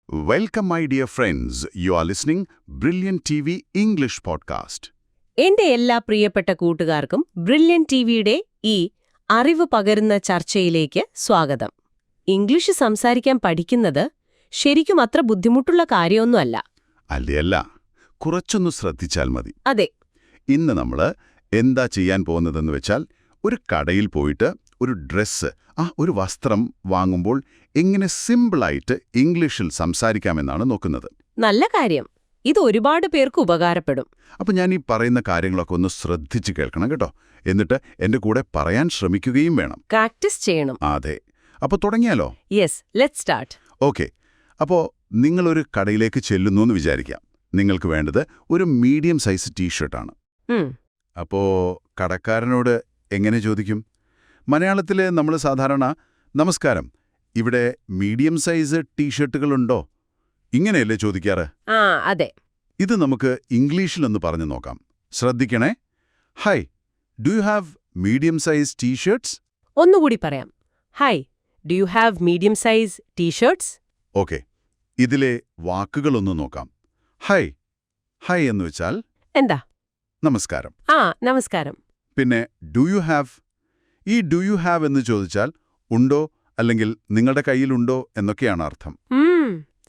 Welcome, my dear friends. You are listening Brilliant TV English podcast. എന്റെ എല്ലാ പ്രിയപ്പെട്ട കൂട്ടുകാർക്കും ബ്രില്യൻ ടിവിയുടെ ഈ അറിവ് പകരുന്ന ചർച്ചയിലേക്ക് സ്വാഗതം. ഇംഗ്ലീഷ് സംസാരിക്കാൻ പഠിക്കുന്നത് ശരിക്കും അത്ര ബുദ്ധിമുട്ടുള്ള കാര്യമൊന്നുമല്ല. അല്ല, കുറച്ചൊന്ന് ശ്രദ്ധിച്ചാൽ മതി. അതെ. ഇന്ന് നമ്മൾ എന്താ ചെയ്യാൻ പോകുന്നതെന്ന് വെച്ചാൽ, ഒരു കടയിൽ പോയിട്ട് ഒരു ഡ്രസ്സ്, ഒരു വസ്ത്രം വാങ്ങുമ്പോൾ എങ്ങനെ സിമ്പിളായിട്ട് ഇംഗ്ലീഷിൽ സംസാരിക്കാമെന്നാണ് നോക്കുന്നത്. നല്ല കാര്യം. ഇത് ഒരുപാട് പേർക്ക് ഉപകാരപ്പെടും. അപ്പോൾ ഞാൻ ഈ പറയുന്ന കാര്യങ്ങളൊക്കെ ഒന്ന് ശ്രദ്ധിച്ച് കേൾക്കണം കേട്ടോ. എന്നിട്ട് എന്റെ കൂടെ പറയാൻ ശ്രമിക്കുകയും വേണം. പ്രാക്ടീസ് ചെയ്യണം. അതെ. അപ്പോൾ തുടങ്ങിയാലോ? Yes, let's start. ഓക്കെ. അപ്പോൾ നിങ്ങളൊരു കടയിലേക്ക് ചെല്ലുന്നു എന്ന് വിചാരിക്കാം. നിങ്ങൾക്ക് വേണ്ടത് ഒരു മീഡിയം സൈസ് ടീഷർട്ടാണ്. അപ്പോൾ കടക്കാരനോട് എങ്ങനെ ചോദിക്കും? മലയാളത്തിൽ നമ്മൾ സാധാരണ നമസ്കാരം, ഇവിടെ മീഡിയം സൈസ് ടീഷർട്ടുകളുണ്ടോ, ഇങ്ങനെയല്ലേ ചോദിക്കാറ്? അതെ. ഇത് നമുക്ക് ഇംഗ്ലീഷിലൊന്ന് പറഞ്ഞു നോക്കാം. ശ്രദ്ധിക്കണേ. Hi, do you have medium size t shirts? ഒന്നുകൂടി പറയാം. Hi, do you have medium size t shirts? Okay. ഇതിലെ വാക്കുകളൊന്ന് നോക്കാം. ഹായ്, ഹായ് എന്ന് വെച്ചാൽ എന്താ? നമസ്കാരം. നമസ്കാരം. പിന്നെ ഡു യു ഹാവ്. ഈ ഡു യു ഹാവ് എന്ന് ചോദിച്ചാൽ ഉണ്ടോ അല്ലെങ്കിൽ നിങ്ങളുടെ കയ്യിലുണ്ടോ എന്നൊക്കെയാണ് അർത്ഥം.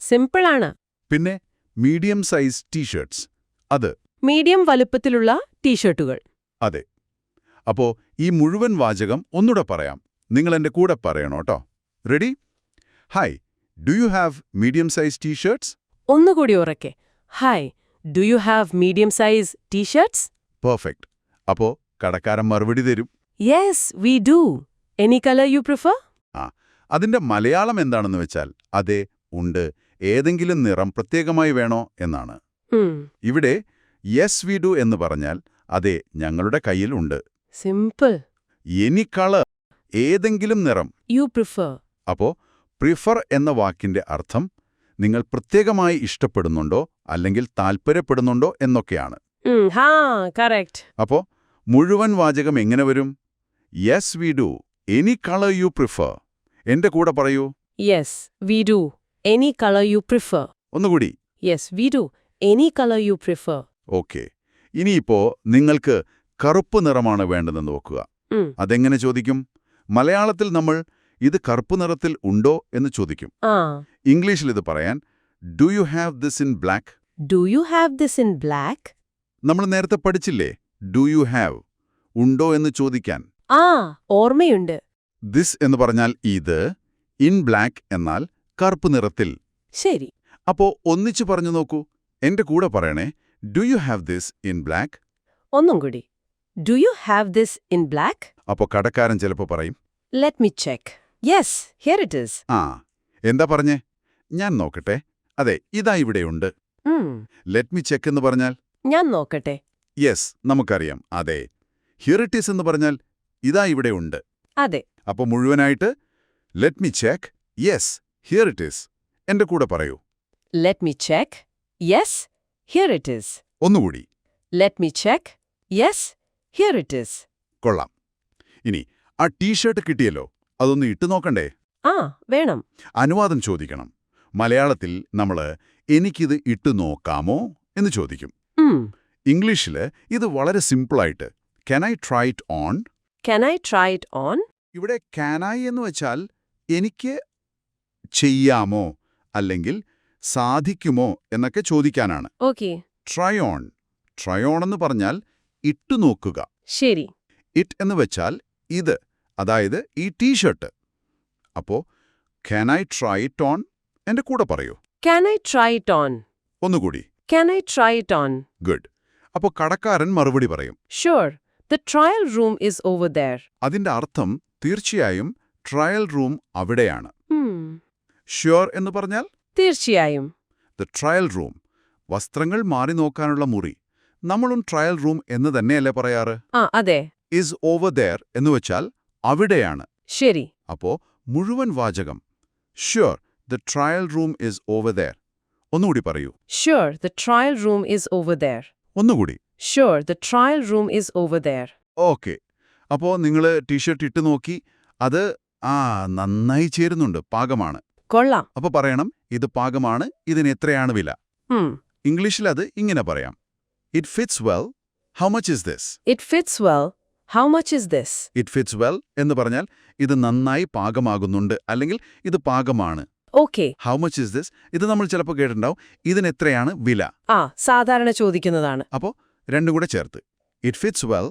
സിമ്പിളാണ്. പിന്നെ മീഡിയം സൈസ് ടീഷർട്ട്സ്, അത് മീഡിയം വലുപ്പത്തിലുള്ള ടീഷർട്ടുകൾ. അതെ. അപ്പോ ഈ മുഴുവൻ വാചകം ഒന്നുകൂടെ പറയാം. നിങ്ങൾ എന്റെ കൂടെ പറയണോട്ടോ. Ready? Hi, do you have medium size t shirts? ഒന്നുകൂടി ഉറക്കെ. Hi, do you have medium size t shirts? Perfect. അപ്പോ കടക്കാരൻ മറുപടി തരും. Yes, we do. Any colour you prefer? അതിന്റെ മലയാളം എന്താണെന്ന് വെച്ചാൽ, അതെ, ഉണ്ട്, ഏതെങ്കിലും നിറം പ്രത്യേകമായി വേണോ എന്നാണ്. ഇവിടെ യെസ് വി ഡു എന്ന് പറഞ്ഞാൽ അതെ, ഞങ്ങളുടെ കയ്യിൽ ഉണ്ട്. സിമ്പിൾ. എനി കളർ, ഏതെങ്കിലും നിറം. You prefer. അപ്പോ പ്രിഫർ എന്ന വാക്കിന്റെ അർത്ഥം നിങ്ങൾ പ്രത്യേകമായി ഇഷ്ടപ്പെടുന്നുണ്ടോ അല്ലെങ്കിൽ താൽപ്പര്യപ്പെടുന്നുണ്ടോ എന്നൊക്കെയാണ്. കറക്റ്റ്. അപ്പോ മുഴുവൻ വാചകം എങ്ങനെ വരും? Yes we do, any colour you prefer. എന്റെ കൂടെ പറയൂ. Yes we do, any colour you prefer. ഒന്നുകൂടി. Yes we do, any colour you prefer. Okay. ഇനിയിപ്പോ നിങ്ങൾക്ക് കറുപ്പ് നിറമാണ് വേണ്ടതെന്ന് നോക്കുക. അതെങ്ങനെ ചോദിക്കും? മലയാളത്തിൽ നമ്മൾ ഇത് കറുപ്പ് നിറത്തിൽ ഉണ്ടോ എന്ന് ചോദിക്കും. ഇംഗ്ലീഷിൽ ഇത് പറയാൻ do you have this in black. Do you have this in black? നമ്മൾ നേരത്തെ പഠിച്ചില്ലേ, ഡു യു ഹാവ്, ഉണ്ടോ എന്ന് ചോദിക്കാൻ. ഓർമ്മയുണ്ട്. ദിസ് എന്ന് പറഞ്ഞാൽ ഇത്, ഇൻ ബ്ലാക്ക് എന്നാൽ കറുപ്പ് നിറത്തിൽ. ശരി. അപ്പോ ഒന്നിച്ചു പറഞ്ഞു നോക്കൂ. എന്റെ കൂടെ പറയണേ. Do you have this in black? ഒന്നും കൂടി. Do you have this in black? അപ്പോ കടക്കാരൻ ചിലപ്പോ പറയും, let me check. Yes, here it is. എന്താ പറഞ്ഞേ? ഞാൻ നോക്കട്ടെ. അതെ, ഇതാ ഇവിടെയുണ്ട്. ലെറ്റ് മീ ചെക്ക് എന്ന് പറഞ്ഞാൽ ഞാൻ നോക്കട്ടെ. യെസ്, നമുക്കറിയാം. അതെ. ഹിയർ ഇറ്റ് ഈസ് എന്ന് പറഞ്ഞാൽ ഇതാ ഇവിടെയുണ്ട്. അതെ. അപ്പൊ മുഴുവനായിട്ട് let me check. Yes, here it is. എന്റെ കൂടെ പറയൂ. Let me check. Yes, here it is. ഒന്നുകൂടി. Let me check. Yes, here it is. കൊള്ളാം. ഇനി ആ ടീഷർട്ട് കിട്ടിയല്ലോ, അതൊന്ന് ഇട്ടു നോക്കണ്ടേ? വേണം. അനുവാദം ചോദിക്കണം. മലയാളത്തിൽ നമ്മൾ എനിക്കിത് ഇട്ടു നോക്കാമോ എന്ന് ചോദിക്കും. ഇംഗ്ലീഷിൽ ഇത് വളരെ സിമ്പിളായിട്ട് can I try it on. Can I try it on? ഇവിടെ ക്യാൻ ഐ എന്ന് വെച്ചാൽ എനിക്ക് ചെയ്യാമോ അല്ലെങ്കിൽ സാധിക്കുമോ എന്നൊക്കെ ചോദിക്കാനാണ്. Okay. Try on. Try on എന്ന് പറഞ്ഞാൽ ഇട്ടു നോക്കുക. ശരി. ഇറ്റ് എന്ന് വെച്ചാൽ ഇത്, അതായത് ഈ ടീഷർട്ട്. അപ്പോ can I try it on? എന്റെ കൂടെ പറയൂ. Can I try it on? ഒന്നുകൂടി. Can I try it on? Good. അപ്പോ കടക്കാരൻ മറുപടി പറയും. Sure, the trial room is over there. അതിന്റെ അർത്ഥം തീർച്ചയായും ട്രയൽ റൂം അവിടെയാണ്. ഷ്യൂർ എന്ന് പറഞ്ഞാൽ തീർച്ചയായും. ദ ട്രയൽ റൂം, വസ്ത്രങ്ങൾ മാറി നോക്കാനുള്ള മുറി. നമ്മളും ട്രയൽ റൂം എന്ന് തന്നെയല്ലേ പറയാറ്? അതെ. ഈസ് ഓവർ ദേർ എന്ന് വെച്ചാൽ അവിടെയാണ്. ശരി. അപ്പോ മുഴുവൻ വാചകം sure, the trial room is over there. ഒന്നുകൂടി പറയൂ. Sure, the trial room is over there. ഒന്നുകൂടി. Sure, the trial room is over there. Okay. അപ്പോ നിങ്ങൾ ടീഷർട്ട് ഇട്ട് നോക്കി, അത് നന്നായി ചേരുന്നുണ്ട്, പാകമാണ്. കൊള്ളാം. അപ്പൊ പറയണം, ഇത് പാകമാണ്, ഇതിന് എത്രയാണ് വില. ഉം. ഇംഗ്ലീഷിൽ അത് ഇങ്ങനെ പറയാം. It fits well, how much is this? It fits well. How much is this? It fits well എന്ന് പറഞ്ഞാൽ ഇത് നന്നായി പാകമാകുന്നുണ്ട്, അല്ലെങ്കിൽ ഇത് പാകമാണ്. Okay. How much is this? ഇത് നമ്മൾ ചിലപ്പോൾ കേട്ടിട്ടുണ്ടാവും, ഇതിന് എത്രയാണ് വില. സാധാരണ ചോദിക്കുന്നതാണ്. അപ്പോൾ രണ്ടും കൂടെ ചേർത്ത് it fits well,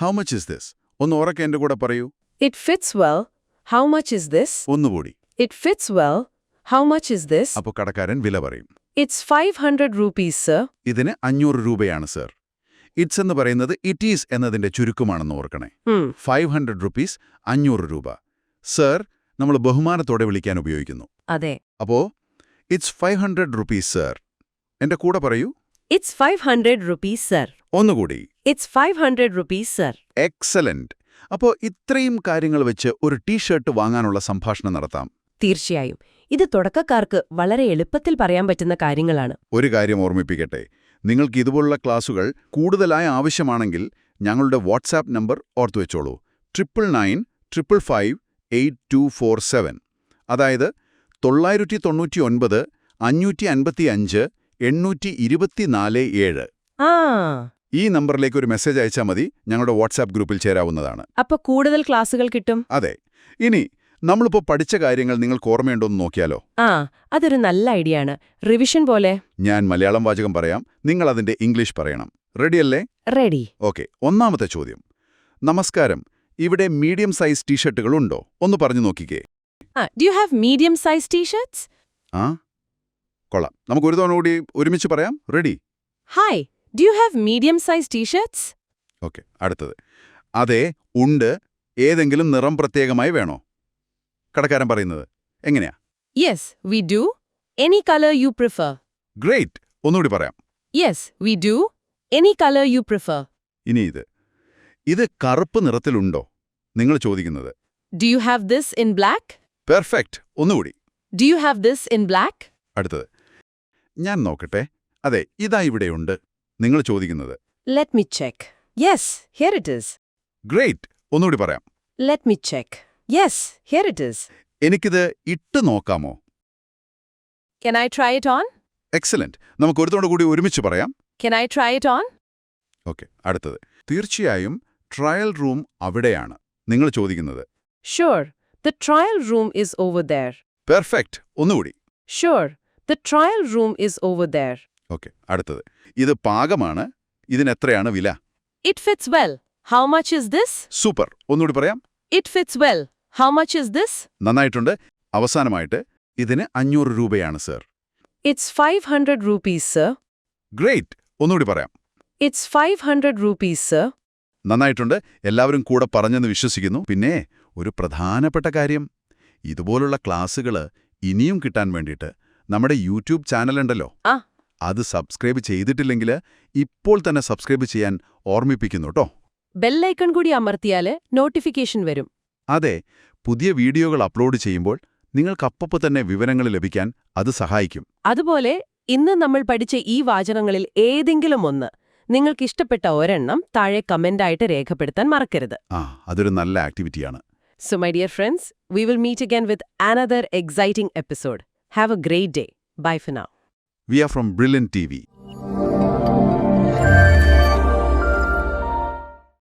how much is this? ഒന്ന് ഉറക്കെ എൻ്റെ കൂടെ പറയൂ. It fits well. How much is this? ഒന്നുകൂടി. It fits well. How much is this? അപ്പോൾ കടക്കാരൻ വില പറയും. It's 500 rupees, sir. ഇതിന് 500 രൂപയാണ് സർ. ഇറ്റ്സ് എന്ന് പറയുന്നത് ഇറ്റ് ഈസ് എന്നതിന്റെ ചുരുക്കമാണെന്ന് ഓർക്കണേ. 500 റുപ്പീസ്, 500 രൂപ. സർ നമ്മൾ ബഹുമാനത്തോടെ വിളിക്കാൻ ഉപയോഗിക്കുന്നു. അതെ. അപ്പോ ഇറ്റ്സ് 500 റുപ്പീസ് സർ. എന്റെ കൂടെ പറയൂ. It's 500 rupees, sir. ഒന്നുകൂടി. It's 500 rupees, sir. എക്സലന്റ്. അപ്പോൾ ഇത്രയും കാര്യങ്ങൾ വെച്ച് ഒരു ടീഷർട്ട് വാങ്ങാനുള്ള സംഭാഷണം നടത്താം. തീർച്ചയായും. ഇത് തുടക്കക്കാർക്ക് വളരെ എളുപ്പത്തിൽ പറയാൻ പറ്റുന്ന കാര്യങ്ങളാണ്. ഒരു കാര്യം ഓർമ്മിപ്പിക്കട്ടെ, നിങ്ങൾക്ക് ഇതുപോലുള്ള ക്ലാസുകൾ കൂടുതലായി ആവശ്യമാണെങ്കിൽ ഞങ്ങളുടെ വാട്സാപ്പ് നമ്പർ ഓർത്തുവെച്ചോളൂ. 9955582247. അതായത് 999 555 824 ഈ നമ്പറിലേക്ക് ഒരു മെസ്സേജ് അയച്ചാൽ മതി, ഞങ്ങളുടെ വാട്സാപ്പ് ഗ്രൂപ്പിൽ ചേരാവുന്നതാണ്. അപ്പൊ കൂടുതൽ ക്ലാസുകൾ കിട്ടും. അതെ. ഇനി നമ്മളിപ്പോൾ പഠിച്ച കാര്യങ്ങൾ നിങ്ങൾക്ക് ഓർമ്മയുണ്ടോന്ന് നോക്കിയാലോ? അതൊരു നല്ല ഐഡിയ ആണ്. റിവിഷൻ പോലെ. ഞാൻ മലയാളം വാചകം പറയാം, നിങ്ങൾ അതിന്റെ ഇംഗ്ലീഷ് പറയണം. റെഡിയല്ലേ? റെഡി. ഓക്കെ. ഒന്നാമത്തെ ചോദ്യം. നമസ്കാരം, ഇവിടെ മീഡിയം സൈസ് ടീഷർട്ടുകൾ ഉണ്ടോ? ഒന്ന് പറഞ്ഞു നോക്കിക്കേ. Do you have medium size t-shirts? കൊള്ളാം. നമുക്ക് ഒരു തവണ കൂടി ഒരുമിച്ച് പറയാം. Ready? Hi, do you have medium size t-shirts? Okay. അടുത്തത്. അതെ, ഉണ്ട്. ഏതെങ്കിലും നിറം പ്രത്യേകമായി വേണോ? കടക്കാരൻ പറയുന്നത് എങ്ങനെയാ? Yes, we do. Any color you prefer. Great. ഒന്നുകൂടി പറയാം. Yes, we do. Any color you prefer. ഇനി ഇത് കറുപ്പ് നിറത്തിലുണ്ടോ? നിങ്ങൾ ചോദിക്കുന്നത്. Do you have this in black? Perfect. ഒന്നുകൂടി. Do you have this in black? അടുത്തത്. ഞാൻ നോക്കട്ടെ. അതെ, ഇതാ ഇവിടെയുണ്ട്. നിങ്ങൾ ചോദിക്കുന്നത്. Let me check. Yes, here it is. Great. ഒന്നുകൂടി പറയാം. Let me check. Yes, here it is. എനിക്കിത് ഇട്ട് നോക്കാമോ? Can I try it on? Excellent. നമുക്ക് ഒരു തവണ കൂടി ഒരുമിച്ച് പറയാം. Can I try it on? Okay. അടുത്തത്. തീർച്ചയായും ട്രയൽ റൂം അവിടെയാണ്. നിങ്ങൾ ചോദിക്കുന്നത്. Sure, the trial room is over there. Perfect. ഒന്നുകൂടി. Sure, the trial room is over there. Okay. അടുത്തത്. ഇത് പാകമാണ്. ഇതിനെത്രയാണ് വില? It fits well. How much is this? Super. ഒന്നുകൂടി പറയാം. It fits well. How much is this? നന്നായിട്ടുണ്ട്. അവസാനമായിട്ട് ഇതിന് 500 രൂപയാണ് sir. It's 500 rupees, sir. Great. ഒന്നുകൂടി പറയാം. It's 500 rupees, sir. നന്നായിട്ടുണ്ട്. എല്ലാവരും കൂടെ പറഞ്ഞെന്ന് വിശ്വസിക്കുന്നു. പിന്നെ ഒരു പ്രധാനപ്പെട്ട കാര്യം, ഇതുപോലുള്ള ക്ലാസ്സുകൾ ഇനിയും കിട്ടാൻ വേണ്ടിയിട്ട് നമ്മുടെ യൂട്യൂബ് ചാനലുണ്ടല്ലോ, അത് സബ്സ്ക്രൈബ് ചെയ്തിട്ടില്ലെങ്കിൽ ഇപ്പോൾ തന്നെ സബ്സ്ക്രൈബ് ചെയ്യാൻ ഓർമ്മിപ്പിക്കുന്നു കേട്ടോ. ബെല്ലൈക്കൺ കൂടി അമർത്തിയാൽ നോട്ടിഫിക്കേഷൻ വരും. അതെ, പുതിയ വീഡിയോകൾ അപ്ലോഡ് ചെയ്യുമ്പോൾ നിങ്ങൾക്ക് അപ്പപ്പോൾ തന്നെ വിവരങ്ങൾ ലഭിക്കാൻ അത് സഹായിക്കും. അതുപോലെ ഇന്ന് നമ്മൾ പഠിച്ച ഈ വാചകങ്ങളിൽ ഏതെങ്കിലും ഒന്ന് നിങ്ങൾക്കിഷ്ടപ്പെട്ട ഒരെണ്ണം താഴെ കമന്റായിട്ട് രേഖപ്പെടുത്താൻ മറക്കരുത്. അതൊരു നല്ല ആക്ടിവിറ്റിയാണ്. So my dear friends, we will meet again with another exciting episode. Have a great day. Bye for now. We are from Brilliant TV.